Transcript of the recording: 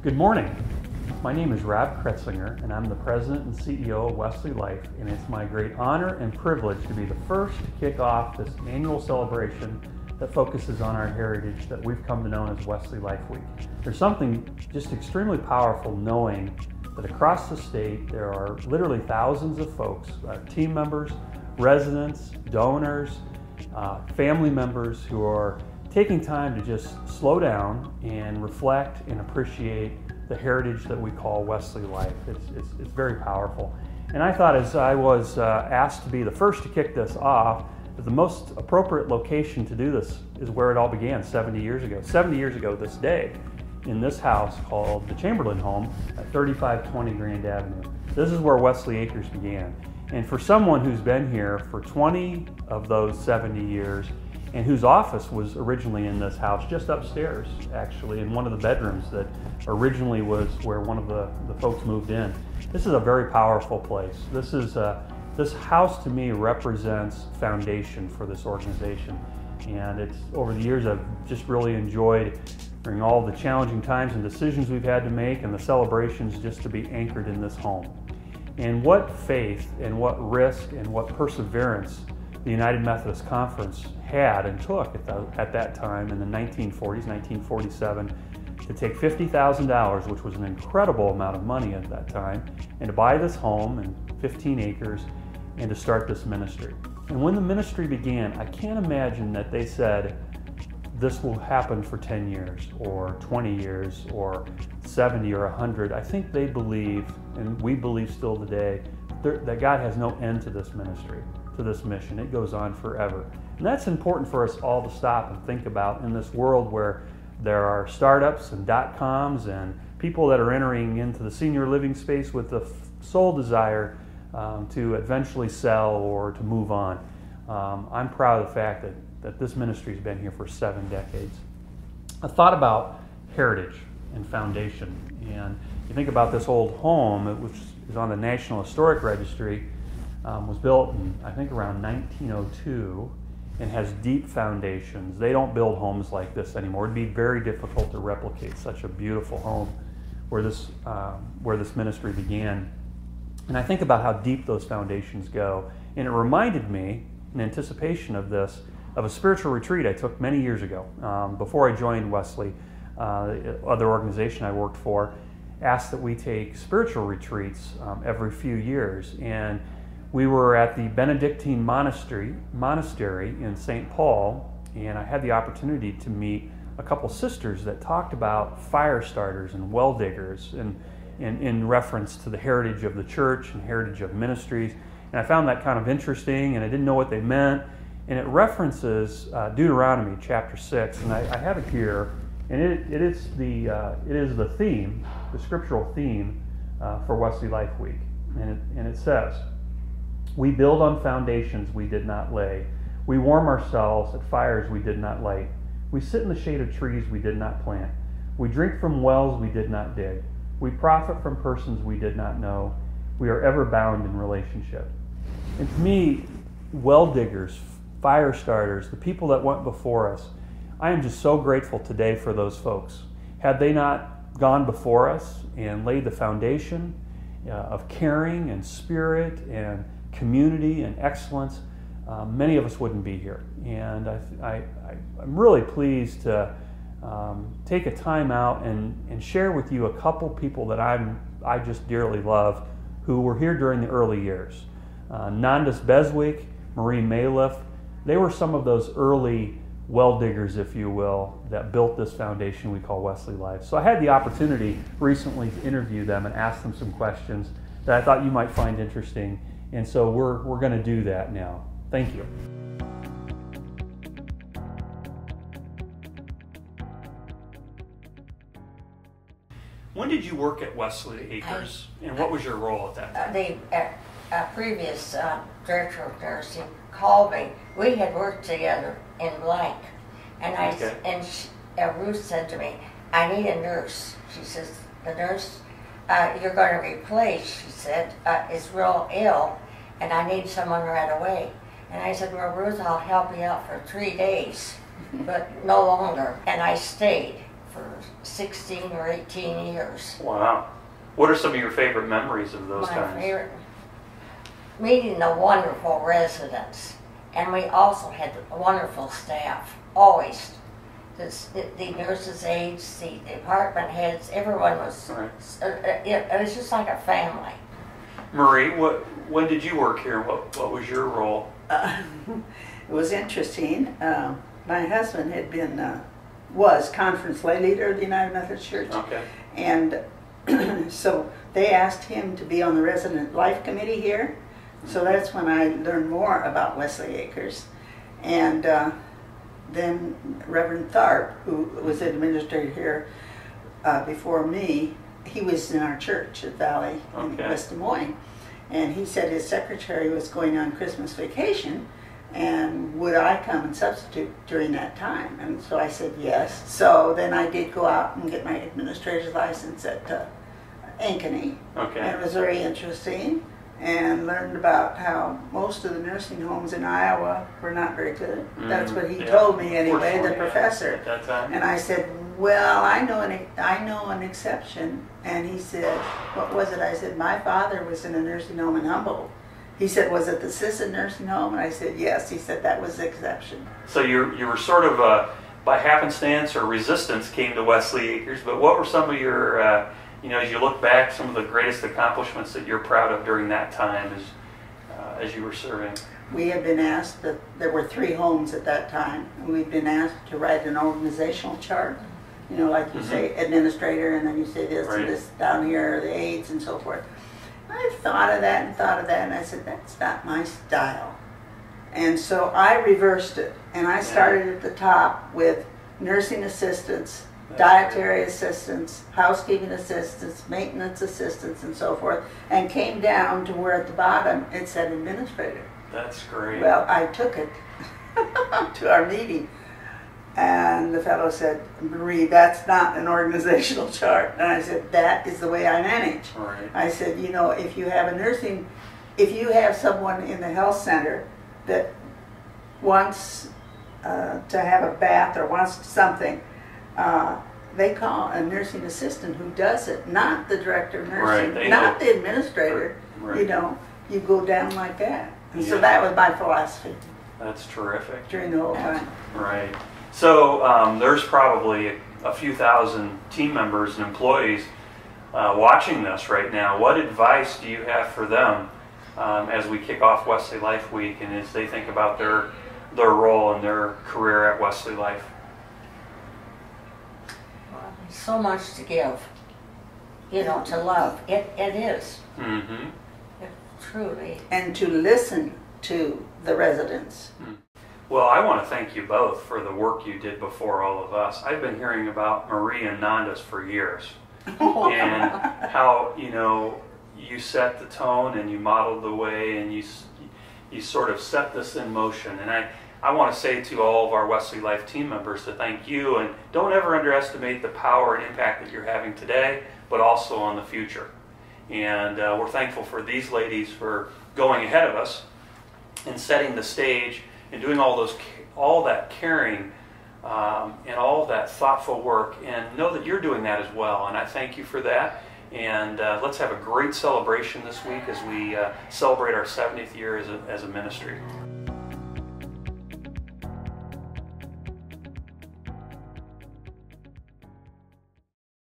Good morning. My name is Rob Kretzinger, and I'm the President and CEO of WelseyLife, and it's my great honor and privilege to be the first to kick off this annual celebration that focuses on our heritage that we've come to know as WelseyLife Week. There's something just extremely powerful knowing that across the state there are literally thousands of folks, team members, residents, donors, family members who are taking time to just slow down and reflect and appreciate the heritage that we call WelseyLife. It's very powerful. And I thought, as I was asked to be the first to kick this off, that the most appropriate location to do this is where it all began 70 years ago. 70 years ago this day, in this house called the Chamberlain Home at 3520 Grand Avenue. This is where Wesley Acres began. And for someone who's been here for 20 of those 70 years, and whose office was originally in this house, just upstairs, actually, in one of the bedrooms that originally was where one of the folks moved in. This is a very powerful place. This house to me represents foundation for this organization. And it's over the years I've just really enjoyed during all the challenging times and decisions we've had to make and the celebrations just to be anchored in this home. And what faith and what risk and what perseverance the United Methodist Conference had and took at that time in the 1940s, 1947, to take $50,000, which was an incredible amount of money at that time, and to buy this home and 15 acres and to start this ministry. And when the ministry began, I can't imagine that they said, this will happen for 10 years or 20 years or 70 or 100. I think they believed, and we believe still today, that God has no end to this ministry, to this mission. It goes on forever. And that's important for us all to stop and think about in this world where there are startups and dot-coms and people that are entering into the senior living space with the sole desire to eventually sell or to move on. I'm proud of the fact that this ministry has been here for 7 decades. I thought about heritage and foundation. And you think about this old home, which is on the National Historic Registry, was built in, I think, around 1902 and has deep foundations. They don't build homes like this anymore. It'd be very difficult to replicate such a beautiful home where this ministry began. And I think about how deep those foundations go. And it reminded me, in anticipation of this, of a spiritual retreat I took many years ago. Before I joined Wesley, other organization I worked for asked that we take spiritual retreats every few years. And we were at the Benedictine monastery in St. Paul, and I had the opportunity to meet a couple sisters that talked about fire starters and well diggers in reference to the heritage of the church and heritage of ministries. And I found that kind of interesting, and I didn't know what they meant. And it references Deuteronomy chapter 6, and I have it here, and it is the theme, the scriptural theme for WelseyLife Week. And it says, "We build on foundations we did not lay. We warm ourselves at fires we did not light. We sit in the shade of trees we did not plant. We drink from wells we did not dig. We profit from persons we did not know. We are ever bound in relationship." And to me, well diggers, fire starters, the people that went before us, I am just so grateful today for those folks. Had they not gone before us and laid the foundation of caring and spirit and community and excellence, many of us wouldn't be here. And I'm really pleased to take a time out and share with you a couple people that I just dearly love who were here during the early years. Nondas Beswick, Mailif, they were some of those early well diggers, if you will, that built this foundation we call WelseyLife. So I had the opportunity recently to interview them and ask them some questions that I thought you might find interesting. And so we're going to do that now. Thank you. When did you work at Wesley Acres, and what was your role at that time? The previous director of nursing called me. We had worked together in blank, and Ruth said to me, "I need a nurse." She says, "The nurse you're going to replace," she said, "is real ill, and I need someone right away." And I said, "Well, Ruth, I'll help you out for 3 days, but no longer." And I stayed for 16 or 18 years. Wow. What are some of your favorite memories of those My times? favorite, meeting the wonderful residents, and we also had wonderful staff, always. The nurses' aides, the department heads, everyone was, Right. it was just like a family. Marie, when did you work here? What was your role? It was interesting. My husband had been, was conference lay leader of the United Methodist Church. Okay. And so they asked him to be on the Resident Life Committee here. So that's when I learned more about Wesley Acres. And then Reverend Tharp, who was administrator here before me, he was in our church at Valley in West Des Moines. And he said his secretary was going on Christmas vacation, and would I come and substitute during that time? And so I said yes. So then I did go out and get my administrator's license at Ankeny. Okay. And it was very interesting, and learned about how most of the nursing homes in Iowa were not very good. That's what he told me anyway, the professor. At that time. And I said, well, I know an exception. And he said, what was it? I said, my father was in a nursing home in Humboldt. He said, was it the assisted nursing home? And I said, yes. He said, that was the exception. So you were sort of, by happenstance or resistance, came to Wesley Acres, but what were some of your, as you look back, some of the greatest accomplishments that you're proud of during that time as you were serving? We had been asked, that there were 3 homes at that time, and we'd been asked to write an organizational chart. You know, like you say, administrator, and then you say this and this down here, the aides and so forth. I thought of that, and I said, that's not my style. And so I reversed it, and I started at the top with nursing assistants, dietary assistants, housekeeping assistants, maintenance assistants, and so forth, and came down to where at the bottom it said administrator. That's great. Well, I took it to our meeting, and the fellow said, Marie, that's not an organizational chart. And I said, that is the way I manage. Right. I said, if you have someone in the health center that wants to have a bath or wants something, they call a nursing assistant who does it, not the director of nursing, not the administrator. Right. You go down like that. And so that was my philosophy. That's terrific. During the whole time. Right. So there's probably a few thousand team members and employees watching this right now. What advice do you have for them as we kick off Wesley Life Week and as they think about their role and their career at Wesley Life? So much to give, to love. It is. Mm-hmm. It truly. And to listen to the residents. Well, I want to thank you both for the work you did before all of us. I've been hearing about Marie and Nondas for years. And how, you set the tone and you modeled the way and you sort of set this in motion. And I want to say to all of our Wesley Life team members to thank you, and don't ever underestimate the power and impact that you're having today, but also on the future. And we're thankful for these ladies for going ahead of us and setting the stage and doing all that caring and all that thoughtful work, and know that you're doing that as well. And I thank you for that. And let's have a great celebration this week as we celebrate our 70th year as a ministry.